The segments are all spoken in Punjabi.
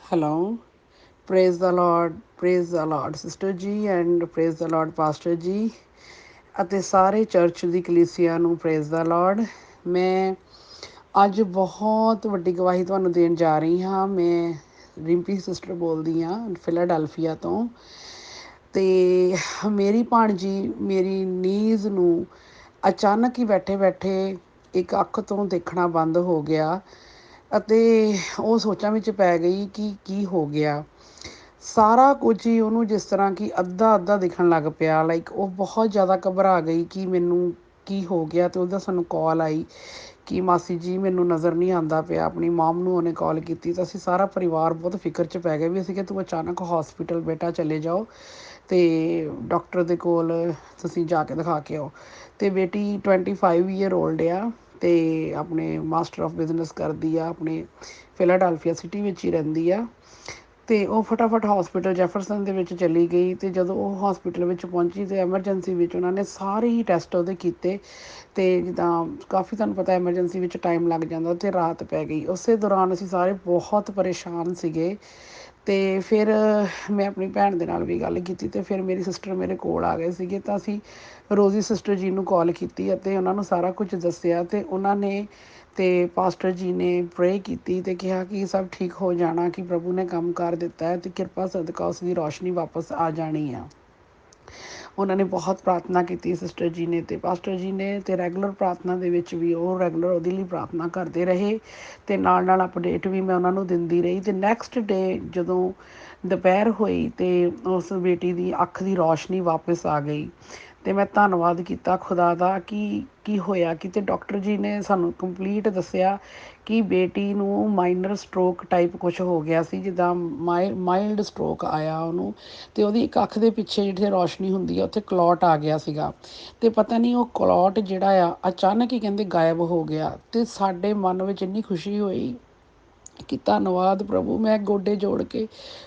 Hello. Praise the Lord sister ਜੀ and praise the Lord pastor ਜੀ ਅਤੇ ਸਾਰੇ ਚਰਚ ਦੀ ਕਲੀਸਿਆ ਨੂੰ praise the Lord। ਮੈਂ ਅੱਜ ਬਹੁਤ ਵੱਡੀ ਗਵਾਹੀ ਤੁਹਾਨੂੰ ਦੇਣ ਜਾ ਰਹੀ ਹਾਂ। ਮੈਂ ਰਿੰਪੀ ਸਿਸਟਰ ਬੋਲਦੀ ਹਾਂ ਫਿਲਾਡੈਲਫੀਆ ਤੋਂ। ਅਤੇ ਮੇਰੀ ਭਾਣਜੀ ਮੇਰੀ ਨੀਜ਼ ਨੂੰ ਅਚਾਨਕ ਹੀ ਬੈਠੇ ਬੈਠੇ ਇੱਕ ਅੱਖ ਤੋਂ ਦੇਖਣਾ ਬੰਦ ਹੋ ਗਿਆ ਅਤੇ ਉਹ ਸੋਚਾਂ ਵਿੱਚ ਪੈ ਗਈ ਕਿ ਕੀ ਹੋ ਗਿਆ। ਸਾਰਾ ਕੁਝ ਹੀ ਉਹਨੂੰ ਜਿਸ ਤਰ੍ਹਾਂ ਕਿ ਅੱਧਾ ਅੱਧਾ ਦਿਖਣ ਲੱਗ ਪਿਆ। ਲਾਈਕ ਉਹ ਬਹੁਤ ਜ਼ਿਆਦਾ ਘਬਰਾ ਗਈ ਕਿ ਮੈਨੂੰ ਕੀ ਹੋ ਗਿਆ। ਅਤੇ ਉਹਦਾ ਸਾਨੂੰ ਕਾਲ ਆਈ ਕਿ ਮਾਸੀ ਜੀ ਮੈਨੂੰ ਨਜ਼ਰ ਨਹੀਂ ਆਉਂਦਾ ਪਿਆ। ਆਪਣੀ ਮਾਮ ਨੂੰ ਉਹਨੇ ਕਾਲ ਕੀਤੀ ਤਾਂ ਅਸੀਂ ਸਾਰਾ ਪਰਿਵਾਰ ਬਹੁਤ ਫਿਕਰ 'ਚ ਪੈ ਗਏ ਵੀ ਅਸੀਂ ਕਿ ਤੂੰ ਅਚਾਨਕ ਹੌਸਪੀਟਲ ਬੇਟਾ ਚਲੇ ਜਾਓ ਅਤੇ ਡਾਕਟਰ ਦੇ ਕੋਲ ਤੁਸੀਂ ਜਾ ਕੇ ਦਿਖਾ ਕੇ ਆਓ। ਅਤੇ ਬੇਟੀ 25 ਈਅਰ ਓਲਡ ਆ ਅਤੇ ਆਪਣੇ ਮਾਸਟਰ ਆਫ ਬਿਜ਼ਨਸ ਕਰਦੀ ਆ, ਆਪਣੇ ਫਿਲਾਡੈਲਫੀਆ ਸਿਟੀ ਵਿੱਚ ਹੀ ਰਹਿੰਦੀ ਆ। ਅਤੇ ਉਹ ਫਟਾਫਟ ਹੌਸਪੀਟਲ ਜੈਫਰਸਨ ਦੇ ਵਿੱਚ ਚਲੀ ਗਈ। ਅਤੇ ਜਦੋਂ ਉਹ ਹੌਸਪੀਟਲ ਵਿੱਚ ਪਹੁੰਚੀ ਅਤੇ ਐਮਰਜੈਂਸੀ ਵਿੱਚ ਉਹਨਾਂ ਨੇ ਸਾਰੇ ਹੀ ਟੈਸਟ ਉਹਦੇ ਕੀਤੇ ਅਤੇ ਜਿੱਦਾਂ ਕਾਫੀ ਤੁਹਾਨੂੰ ਪਤਾ ਐਮਰਜੈਂਸੀ ਵਿੱਚ ਟਾਈਮ ਲੱਗ ਜਾਂਦਾ ਅਤੇ ਰਾਤ ਪੈ ਗਈ। ਉਸੇ ਦੌਰਾਨ ਅਸੀਂ ਸਾਰੇ ਬਹੁਤ ਪਰੇਸ਼ਾਨ ਸੀਗੇ। ਅਤੇ ਫਿਰ ਮੈਂ ਆਪਣੀ ਭੈਣ ਦੇ ਨਾਲ ਵੀ ਗੱਲ ਕੀਤੀ ਅਤੇ ਫਿਰ ਮੇਰੀ ਸਿਸਟਰ ਮੇਰੇ ਕੋਲ ਆ ਗਏ ਸੀਗੇ। ਤਾਂ ਅਸੀਂ ਰੋਜ਼ੀ ਸਿਸਟਰ ਜੀ ਨੂੰ ਕਾਲ ਕੀਤੀ ਅਤੇ ਉਹਨਾਂ ਨੂੰ ਸਾਰਾ ਕੁਝ ਦੱਸਿਆ ਅਤੇ ਉਹਨਾਂ ਨੇ ਅਤੇ ਪਾਸਟਰ ਜੀ ਨੇ ਪ੍ਰੇ ਕੀਤੀ ਅਤੇ ਕਿਹਾ ਕਿ ਸਭ ਠੀਕ ਹੋ ਜਾਣਾ, ਕਿ ਪ੍ਰਭੂ ਨੇ ਕੰਮ ਕਰ ਦਿੱਤਾ ਹੈ ਅਤੇ ਕਿਰਪਾ ਸਦਕਾ ਉਸ ਦੀ ਰੌਸ਼ਨੀ ਵਾਪਸ ਆ ਜਾਣੀ ਆ। ਉਹਨਾਂ ਨੇ ਬਹੁਤ ਪ੍ਰਾਰਥਨਾ ਕੀਤੀ ਸਿਸਟਰ ਜੀ ਨੇ ਅਤੇ ਪਾਸਟਰ ਜੀ ਨੇ, ਅਤੇ ਰੈਗੂਲਰ ਪ੍ਰਾਰਥਨਾ ਦੇ ਵਿੱਚ ਵੀ ਉਹ ਰੈਗੂਲਰ ਉਹਦੇ ਲਈ ਪ੍ਰਾਰਥਨਾ ਕਰਦੇ ਰਹੇ ਅਤੇ ਨਾਲ ਨਾਲ ਅਪਡੇਟ ਵੀ ਮੈਂ ਉਹਨਾਂ ਨੂੰ ਦਿੰਦੀ ਰਹੀ। ਅਤੇ ਨੈਕਸਟ ਡੇ ਜਦੋਂ ਦੁਪਹਿਰ ਹੋਈ ਅਤੇ ਉਸ ਬੇਟੀ ਦੀ ਅੱਖ ਦੀ ਰੌਸ਼ਨੀ ਵਾਪਸ ਆ ਗਈ ਅਤੇ ਮੈਂ ਧੰਨਵਾਦ ਕੀਤਾ ਖੁਦਾ ਦਾ ਕਿ ਕੀ ਹੋਇਆ ਕਿ ਅਤੇ ਡਾਕਟਰ ਜੀ ਨੇ ਸਾਨੂੰ ਕੰਪਲੀਟ ਦੱਸਿਆ ਕਿ ਬੇਟੀ ਨੂੰ ਮਾਈਨਰ ਸਟਰੋਕ ਟਾਈਪ ਕੁਛ ਹੋ ਗਿਆ ਸੀ, ਜਿੱਦਾਂ ਮਾਈਲਡ ਸਟਰੋਕ ਆਇਆ ਉਹਨੂੰ। ਅਤੇ ਉਹਦੀ ਇੱਕ ਅੱਖ ਦੇ ਪਿੱਛੇ ਜਿੱਥੇ ਰੌਸ਼ਨੀ ਹੁੰਦੀ ਆ ਉੱਥੇ ਕਲੌਟ ਆ ਗਿਆ ਸੀਗਾ ਅਤੇ ਪਤਾ ਨਹੀਂ ਉਹ ਕਲੌਟ ਜਿਹੜਾ ਆ ਅਚਾਨਕ ਹੀ ਕਹਿੰਦੇ ਗਾਇਬ ਹੋ ਗਿਆ। ਅਤੇ ਸਾਡੇ ਮਨ ਵਿੱਚ ਇੰਨੀ ਖੁਸ਼ੀ ਹੋਈ ਕਿ ਧੰਨਵਾਦ ਪ੍ਰਭੂ। ਮੈਂ ਗੋਡੇ ਜੋੜ ਕੇ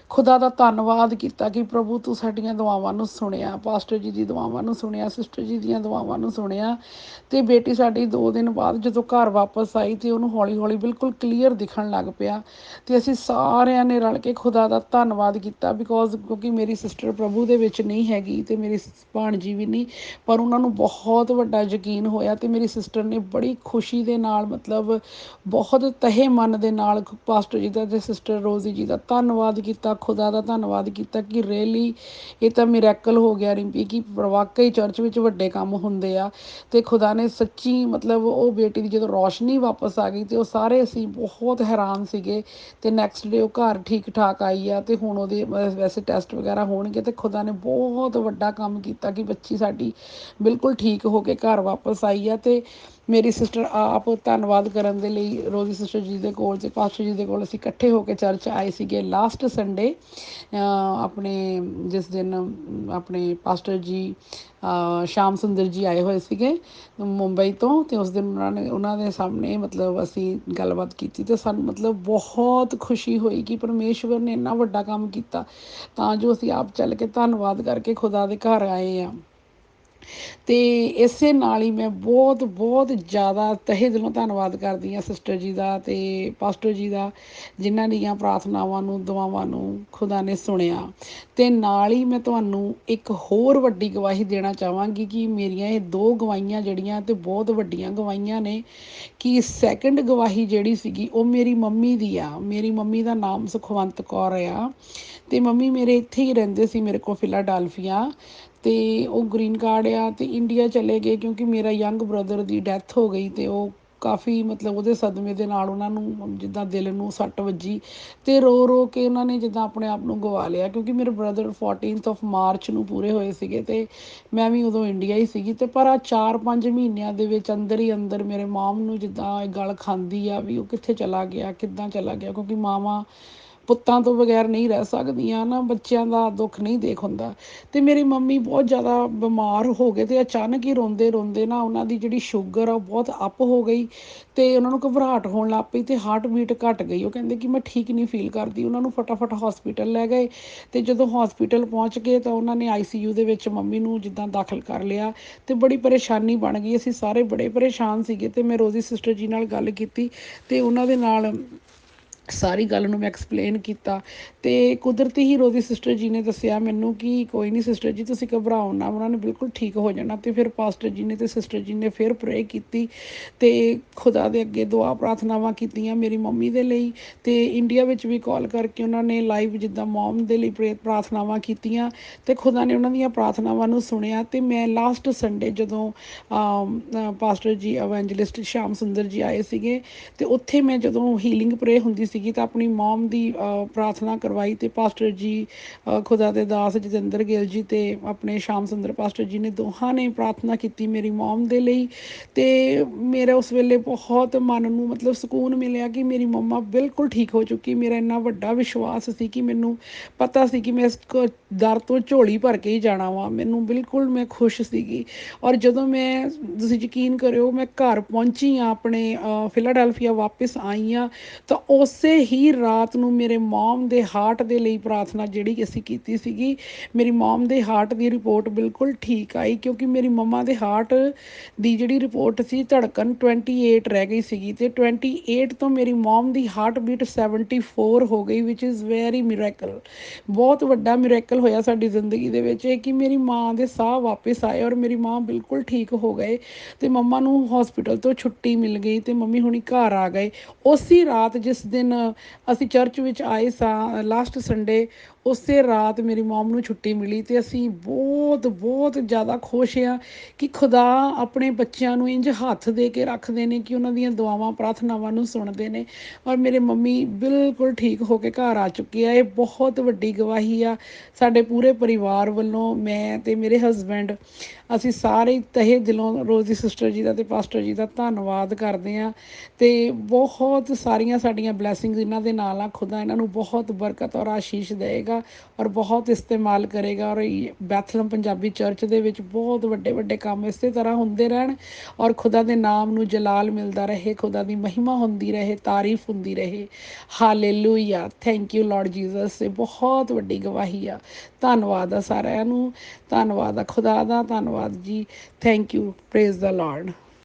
ਖੁਦਾ ਦਾ ਧੰਨਵਾਦ ਕੀਤਾ ਕਿ ਪ੍ਰਭੂ ਤੂੰ ਸਾਡੀਆਂ ਦੁਆਵਾਂ ਨੂੰ ਸੁਣਿਆ, ਪਾਸਟਰ ਜੀ ਦੀ ਦੁਆਵਾਂ ਨੂੰ ਸੁਣਿਆ, ਸਿਸਟਰ ਜੀ ਦੀਆਂ ਦੁਆਵਾਂ ਨੂੰ ਸੁਣਿਆ। ਅਤੇ ਬੇਟੀ ਸਾਡੀ 2 ਦਿਨ ਬਾਅਦ ਜਦੋਂ ਘਰ ਵਾਪਸ ਆਈ ਅਤੇ ਉਹਨੂੰ ਹੌਲੀ ਹੌਲੀ ਬਿਲਕੁਲ ਕਲੀਅਰ ਦਿਖਣ ਲੱਗ ਪਿਆ। ਅਤੇ ਅਸੀਂ ਸਾਰਿਆਂ ਨੇ ਰਲ ਕੇ ਖੁਦਾ ਦਾ ਧੰਨਵਾਦ ਕੀਤਾ ਕਿਉਂਕਿ ਮੇਰੀ ਸਿਸਟਰ ਪ੍ਰਭੂ ਦੇ ਵਿੱਚ ਨਹੀਂ ਹੈਗੀ ਅਤੇ ਮੇਰੀ ਭਾਣਜੀ ਵੀ ਨਹੀਂ, ਪਰ ਉਹਨਾਂ ਨੂੰ ਬਹੁਤ ਵੱਡਾ ਯਕੀਨ ਹੋਇਆ ਅਤੇ ਮੇਰੀ ਸਿਸਟਰ ਨੇ ਬੜੀ ਖੁਸ਼ੀ ਦੇ ਨਾਲ ਮਤਲਬ ਬਹੁਤ ਤਹੇ ਮਨ ਦੇ ਨਾਲ ਪਾਸਟਰ ਜੀ ਦਾ ਅਤੇ ਸਿਸਟਰ ਰੋਜ਼ੀ ਜੀ ਦਾ ਧੰਨਵਾਦ ਕੀਤਾ, ਖੁਦਾ ਦਾ ਧੰਨਵਾਦ ਕੀਤਾ ਕਿ ਰੀਅਲੀ ਇਹ ਤਾਂ ਮਿਰੈਕਲ ਹੋ ਗਿਆ ਰਿੰਪੀ, ਕਿ ਵਾਕਈ ਚਰਚ ਵਿੱਚ ਵੱਡੇ ਕੰਮ ਹੁੰਦੇ ਆ। ਅਤੇ ਖੁਦਾ ਨੇ ਸੱਚੀ ਮਤਲਬ ਉਹ ਬੇਟੀ ਦੀ ਜਦੋਂ ਰੌਸ਼ਨੀ ਵਾਪਸ ਆ ਗਈ ਅਤੇ ਉਹ ਸਾਰੇ ਅਸੀਂ ਬਹੁਤ ਹੈਰਾਨ ਸੀਗੇ। ਅਤੇ ਨੈਕਸਟ ਡੇ ਉਹ ਘਰ ਠੀਕ ਠਾਕ ਆਈ ਆ ਅਤੇ ਹੁਣ ਉਹਦੇ ਵੈਸੇ ਟੈਸਟ ਵਗੈਰਾ ਹੋਣਗੇ ਅਤੇ ਖੁਦਾ ਨੇ ਬਹੁਤ ਵੱਡਾ ਕੰਮ ਕੀਤਾ ਕਿ ਬੱਚੀ ਸਾਡੀ ਬਿਲਕੁਲ ਠੀਕ ਹੋ ਕੇ ਘਰ ਵਾਪਸ ਆਈ ਆ। ਅਤੇ ਮੇਰੀ ਸਿਸਟਰ ਆਪ ਧੰਨਵਾਦ ਕਰਨ ਦੇ ਲਈ ਰੋਜ਼ੀ ਸਿਸਟਰ ਜੀ ਦੇ ਕੋਲ ਅਤੇ ਪਾਸਟਰ ਜੀ ਦੇ ਕੋਲ ਅਸੀਂ ਇਕੱਠੇ ਹੋ ਕੇ ਚਰਚ ਆਏ ਸੀਗੇ ਲਾਸਟ ਸੰਡੇ। ਆਪਣੇ ਜਿਸ ਦਿਨ ਆਪਣੇ ਪਾਸਟਰ ਜੀ ਸ਼ਾਮ ਸੁੰਦਰ ਜੀ ਆਏ ਹੋਏ ਸੀਗੇ ਮੁੰਬਈ ਤੋਂ, ਅਤੇ ਉਸ ਦਿਨ ਉਹਨਾਂ ਦੇ ਸਾਹਮਣੇ ਮਤਲਬ ਅਸੀਂ ਗੱਲਬਾਤ ਕੀਤੀ ਅਤੇ ਸਾਨੂੰ ਮਤਲਬ ਬਹੁਤ ਖੁਸ਼ੀ ਹੋਈ ਕਿ ਪਰਮੇਸ਼ਵਰ ਨੇ ਇੰਨਾ ਵੱਡਾ ਕੰਮ ਕੀਤਾ ਤਾਂ ਜੋ ਅਸੀਂ ਆਪ ਚੱਲ ਕੇ ਧੰਨਵਾਦ ਕਰਕੇ ਖੁਦਾ ਦੇ ਘਰ ਆਏ ਹਾਂ। ਅਤੇ ਇਸੇ ਨਾਲ ਹੀ ਮੈਂ ਬਹੁਤ ਬਹੁਤ ਜ਼ਿਆਦਾ ਤਹੇ ਦਿਲੋਂ ਧੰਨਵਾਦ ਕਰਦੀ ਹਾਂ ਸਿਸਟਰ ਜੀ ਦਾ ਅਤੇ ਪਾਸਟਰ ਜੀ ਦਾ, ਜਿਨ੍ਹਾਂ ਦੀਆਂ ਪ੍ਰਾਰਥਨਾਵਾਂ ਨੂੰ ਦੁਆਵਾਂ ਨੂੰ ਖੁਦਾ ਨੇ ਸੁਣਿਆ। ਅਤੇ ਨਾਲ ਹੀ ਮੈਂ ਤੁਹਾਨੂੰ ਇੱਕ ਹੋਰ ਵੱਡੀ ਗਵਾਹੀ ਦੇਣਾ ਚਾਹਾਂਗੀ ਕਿ ਮੇਰੀਆਂ ਇਹ 2 ਗਵਾਹੀਆਂ ਜਿਹੜੀਆਂ ਅਤੇ ਬਹੁਤ ਵੱਡੀਆਂ ਗਵਾਹੀਆਂ ਨੇ। ਕਿ ਸੈਕਿੰਡ ਗਵਾਹੀ ਜਿਹੜੀ ਸੀਗੀ ਉਹ ਮੇਰੀ ਮੰਮੀ ਦੀ ਆ। ਮੇਰੀ ਮੰਮੀ ਦਾ ਨਾਮ ਸੁਖਵੰਤ ਕੌਰ ਆ ਅਤੇ ਮੰਮੀ ਮੇਰੇ ਇੱਥੇ ਹੀ ਰਹਿੰਦੇ ਸੀ ਮੇਰੇ ਕੋਲ ਫਿਲਾਡੈਲਫੀਆ। ਅਤੇ ਉਹ ਗ੍ਰੀਨ ਕਾਰਡ ਆ ਅਤੇ ਇੰਡੀਆ ਚਲੇ ਗਏ ਕਿਉਂਕਿ ਮੇਰਾ ਯੰਗ ਬ੍ਰਦਰ ਦੀ ਡੈਥ ਹੋ ਗਈ ਅਤੇ ਉਹ ਕਾਫੀ ਮਤਲਬ ਉਹਦੇ ਸਦਮੇ ਦੇ ਨਾਲ ਉਹਨਾਂ ਨੂੰ ਜਿੱਦਾਂ ਦਿਲ ਨੂੰ ਸੱਟ ਵੱਜੀ ਅਤੇ ਰੋ ਰੋ ਕੇ ਉਹਨਾਂ ਨੇ ਜਿੱਦਾਂ ਆਪਣੇ ਆਪ ਨੂੰ ਗਵਾ ਲਿਆ। ਕਿਉਂਕਿ ਮੇਰੇ ਬ੍ਰਦਰ 14 ਮਾਰਚ ਨੂੰ ਪੂਰੇ ਹੋਏ ਸੀਗੇ ਅਤੇ ਮੈਂ ਵੀ ਉਦੋਂ ਇੰਡੀਆ ਹੀ ਸੀਗੀ। ਅਤੇ ਪਰ ਆਹ 4-5 ਮਹੀਨਿਆਂ ਦੇ ਵਿੱਚ ਅੰਦਰ ਹੀ ਅੰਦਰ ਮੇਰੇ ਮਾਮ ਨੂੰ ਜਿੱਦਾਂ ਗਲ ਖਾਂਦੀ ਆ ਵੀ ਉਹ ਕਿੱਥੇ ਚਲਾ ਗਿਆ, ਕਿੱਦਾਂ ਚਲਾ ਗਿਆ, ਕਿਉਂਕਿ ਮਾਵਾਂ ਪੁੱਤਾਂ ਤੋਂ ਬਗੈਰ ਨਹੀਂ ਰਹਿ ਸਕਦੀਆਂ ਨਾ, ਬੱਚਿਆਂ ਦਾ ਦੁੱਖ ਨਹੀਂ ਦੇਖ ਹੁੰਦਾ। ਅਤੇ ਮੇਰੀ ਮੰਮੀ ਬਹੁਤ ਜ਼ਿਆਦਾ ਬਿਮਾਰ ਹੋ ਗਏ ਅਤੇ ਅਚਾਨਕ ਹੀ ਰੋਂਦੇ ਰੋਂਦੇ ਨਾ ਉਹਨਾਂ ਦੀ ਜਿਹੜੀ ਸ਼ੂਗਰ ਆ ਉਹ ਬਹੁਤ ਅਪ ਹੋ ਗਈ ਅਤੇ ਉਹਨਾਂ ਨੂੰ ਘਬਰਾਹਟ ਹੋਣ ਲੱਗ ਪਈ ਅਤੇ ਹਾਰਟ ਬੀਟ ਘੱਟ ਗਈ। ਉਹ ਕਹਿੰਦੇ ਕਿ ਮੈਂ ਠੀਕ ਨਹੀਂ ਫੀਲ ਕਰਦੀ। ਉਹਨਾਂ ਨੂੰ ਫਟਾਫਟ ਹੌਸਪੀਟਲ ਲੈ ਗਏ ਅਤੇ ਜਦੋਂ ਹੌਸਪੀਟਲ ਪਹੁੰਚ ਗਏ ਤਾਂ ਉਹਨਾਂ ਨੇ ICU ਦੇ ਵਿੱਚ ਮੰਮੀ ਨੂੰ ਜਿੱਦਾਂ ਦਾਖਲ ਕਰ ਲਿਆ ਅਤੇ ਬੜੀ ਪਰੇਸ਼ਾਨੀ ਬਣ ਗਈ। ਅਸੀਂ ਸਾਰੇ ਬੜੇ ਪਰੇਸ਼ਾਨ ਸੀਗੇ ਅਤੇ ਮੈਂ ਰੋਜ਼ੀ ਸਿਸਟਰ ਜੀ ਨਾਲ ਗੱਲ ਕੀਤੀ ਅਤੇ ਉਹਨਾਂ ਦੇ ਨਾਲ ਸਾਰੀ ਗੱਲ ਨੂੰ ਮੈਂ ਐਕਸਪਲੇਨ ਕੀਤਾ ਅਤੇ ਕੁਦਰਤੀ ਹੀ ਰੋਜ਼ੀ ਸਿਸਟਰ ਜੀ ਨੇ ਦੱਸਿਆ ਮੈਨੂੰ ਕਿ ਕੋਈ ਨਹੀਂ ਸਿਸਟਰ ਜੀ, ਤੁਸੀਂ ਘਬਰਾਓ ਨਾ, ਉਹਨਾਂ ਨੇ ਬਿਲਕੁਲ ਠੀਕ ਹੋ ਜਾਣਾ। ਅਤੇ ਫਿਰ ਪਾਸਟਰ ਜੀ ਨੇ ਅਤੇ ਸਿਸਟਰ ਜੀ ਨੇ ਫਿਰ ਪ੍ਰੇ ਕੀਤੀ ਅਤੇ ਖੁਦਾ ਦੇ ਅੱਗੇ ਦੁਆ ਪ੍ਰਾਰਥਨਾਵਾਂ ਕੀਤੀਆਂ ਮੇਰੀ ਮੰਮੀ ਦੇ ਲਈ, ਅਤੇ ਇੰਡੀਆ ਵਿੱਚ ਵੀ ਕਾਲ ਕਰਕੇ ਉਹਨਾਂ ਨੇ ਲਾਈਵ ਜਿੱਦਾਂ ਮੋਮ ਦੇ ਲਈ ਪ੍ਰਾਰਥਨਾਵਾਂ ਕੀਤੀਆਂ ਅਤੇ ਖੁਦਾ ਨੇ ਉਹਨਾਂ ਦੀਆਂ ਪ੍ਰਾਰਥਨਾਵਾਂ ਨੂੰ ਸੁਣਿਆ। ਅਤੇ ਮੈਂ ਲਾਸਟ ਸੰਡੇ ਜਦੋਂ ਪਾਸਟਰ ਜੀ ਇਵੈਂਜਲਿਸਟ ਸ਼ਾਮ ਸੁੰਦਰ ਜੀ ਆਏ ਸੀਗੇ, ਅਤੇ ਉੱਥੇ ਮੈਂ ਜਦੋਂ ਹੀਲਿੰਗ ਪ੍ਰੇ ਹੁੰਦੀ ਸੀਗੀ ਤਾਂ ਆਪਣੀ ਮੋਮ ਦੀ ਪ੍ਰਾਰਥਨਾ ਕਰਵਾਈ, ਅਤੇ ਪਾਸਟਰ ਜੀ ਖੁਦਾ ਦੇ ਦਾਸ ਜਤਿੰਦਰ ਗਿੱਲ ਜੀ ਅਤੇ ਆਪਣੇ ਸ਼ਾਮ ਸੁੰਦਰ ਪਾਸਟਰ ਜੀ ਨੇ ਦੋਹਾਂ ਨੇ ਪ੍ਰਾਰਥਨਾ ਕੀਤੀ ਮੇਰੀ ਮੋਮ ਦੇ ਲਈ। ਅਤੇ ਮੇਰਾ ਉਸ ਵੇਲੇ ਬਹੁਤ ਮਨ ਨੂੰ ਮਤਲਬ ਸਕੂਨ ਮਿਲਿਆ ਕਿ ਮੇਰੀ ਮੰਮਾ ਬਿਲਕੁਲ ਠੀਕ ਹੋ ਚੁੱਕੀ। ਮੇਰਾ ਇੰਨਾ ਵੱਡਾ ਵਿਸ਼ਵਾਸ ਸੀ ਕਿ ਮੈਨੂੰ ਪਤਾ ਸੀ ਕਿ ਮੈਂ ਇਸ ਦਰ ਤੋਂ ਝੋਲੀ ਭਰ ਕੇ ਹੀ ਜਾਣਾ ਵਾ, ਮੈਨੂੰ ਬਿਲਕੁਲ ਮੈਂ ਖੁਸ਼ ਸੀਗੀ। ਔਰ ਜਦੋਂ ਮੈਂ, ਤੁਸੀਂ ਯਕੀਨ ਕਰਿਓ, ਮੈਂ ਘਰ ਪਹੁੰਚੀ ਹਾਂ ਆਪਣੇ ਫਿਲਾਡੈਲਫੀਆ ਵਾਪਿਸ ਆਈ ਹਾਂ, ਤਾਂ ਉਸੇ ਹੀ ਰਾਤ ਨੂੰ ਮੇਰੇ ਮੋਮ ਦੇ ਹਾਰਟ ਦੇ ਲਈ ਪ੍ਰਾਰਥਨਾ ਜਿਹੜੀ ਅਸੀਂ ਕੀਤੀ ਸੀਗੀ, ਮੇਰੀ ਮੋਮ ਦੇ ਹਾਰਟ ਦੀ ਰਿਪੋਰਟ ਬਿਲਕੁਲ ਠੀਕ ਆਈ। ਕਿਉਂਕਿ ਮੇਰੀ ਮੰਮਾ ਦੇ ਹਾਰਟ ਦੀ ਜਿਹੜੀ ਰਿਪੋਰਟ ਸੀ, ਧੜਕਣ 28 ਰਹਿ ਗਈ ਸੀਗੀ, ਅਤੇ 28 ਤੋਂ ਮੇਰੀ ਮੋਮ ਦੀ ਹਾਰਟ ਬੀਟ 74 ਹੋ ਗਈ, ਵਿਚ ਇਜ਼ ਵੈਰੀ ਮਿਰੈਕਲ। ਬਹੁਤ ਵੱਡਾ ਮਿਰੈਕਲ ਹੋਇਆ ਸਾਡੀ ਜ਼ਿੰਦਗੀ ਦੇ ਵਿੱਚ ਇਹ ਕਿ ਮੇਰੀ ਮਾਂ ਦੇ ਸਾਹ ਵਾਪਿਸ ਆਏ ਔਰ ਮੇਰੀ ਮਾਂ ਬਿਲਕੁਲ ਠੀਕ ਹੋ ਗਏ, ਅਤੇ ਮੰਮਾ ਨੂੰ ਹੌਸਪੀਟਲ ਤੋਂ ਛੁੱਟੀ ਮਿਲ ਗਈ ਅਤੇ ਮੰਮੀ ਹੁਣੀ ਘਰ ਆ ਗਏ। ਉਸੀ ਰਾਤ ਜਿਸ ਦਿਨ ਅਸੀਂ ਚਰਚ ਵਿੱਚ ਆਏ ਸਾਂ ਲਾਸਟ ਸੰਡੇ, ਉਸੇ ਰਾਤ ਮੇਰੀ ਮੋਮ ਨੂੰ ਛੁੱਟੀ ਮਿਲੀ, ਅਤੇ ਅਸੀਂ ਬਹੁਤ ਬਹੁਤ ਜ਼ਿਆਦਾ ਖੁਸ਼ ਹਾਂ ਕਿ ਖੁਦਾ ਆਪਣੇ ਬੱਚਿਆਂ ਨੂੰ ਇੰਝ ਹੱਥ ਦੇ ਕੇ ਰੱਖਦੇ ਨੇ ਕਿ ਉਹਨਾਂ ਦੀਆਂ ਦੁਆਵਾਂ ਪ੍ਰਾਰਥਨਾਵਾਂ ਨੂੰ ਸੁਣਦੇ ਨੇ। ਔਰ ਮੇਰੇ ਮੰਮੀ ਬਿਲਕੁਲ ਠੀਕ ਹੋ ਕੇ ਘਰ ਆ ਚੁੱਕੇ ਆ। ਇਹ ਬਹੁਤ ਵੱਡੀ ਗਵਾਹੀ ਆ ਸਾਡੇ ਪੂਰੇ ਪਰਿਵਾਰ ਵੱਲੋਂ। ਮੈਂ ਅਤੇ ਮੇਰੇ ਹਸਬੈਂਡ, ਅਸੀਂ ਸਾਰੇ ਤਹਿ ਦਿਲੋਂ ਰੋਜ਼ੀ ਸਿਸਟਰ ਜੀ ਦਾ ਅਤੇ ਪਾਸਟਰ ਜੀ ਦਾ ਧੰਨਵਾਦ ਕਰਦੇ ਹਾਂ, ਅਤੇ ਬਹੁਤ ਸਾਰੀਆਂ ਸਾਡੀਆਂ ਬਲੈਸਿੰਗਸ ਇਹਨਾਂ ਦੇ ਨਾਲ ਆ। ਖੁਦਾ ਇਹਨਾਂ ਨੂੰ ਬਹੁਤ ਬਰਕਤ ਔਰ ਆਸ਼ੀਸ਼ ਦੇਵੇਗਾ ਔਰ ਬਹੁਤ ਇਸਤੇਮਾਲ ਕਰੇਗਾ। ਔਰ ਬੈਥਲਮ ਪੰਜਾਬੀ ਚਰਚ ਦੇ ਵਿੱਚ ਬਹੁਤ ਵੱਡੇ ਵੱਡੇ ਕੰਮ ਇਸੇ ਤਰ੍ਹਾਂ ਹੁੰਦੇ ਰਹਿਣ ਔਰ ਖੁਦਾ ਦੇ ਨਾਮ ਨੂੰ ਜਲਾਲ ਮਿਲਦਾ ਰਹੇ, ਖੁਦਾ ਦੀ ਮਹਿਮਾ ਹੁੰਦੀ ਰਹੇ, ਤਾਰੀਫ ਹੁੰਦੀ ਰਹੇ। Hallelujah, thank you Lord Jesus. ਇਹ ਬਹੁਤ ਵੱਡੀ ਗਵਾਹੀ ਆ। ਧੰਨਵਾਦ ਆ ਸਾਰਿਆਂ ਨੂੰ, ਧੰਨਵਾਦ ਆ ਖੁਦਾ ਦਾ, ਧੰਨਵਾਦ ਜੀ, thank you, praise the Lord.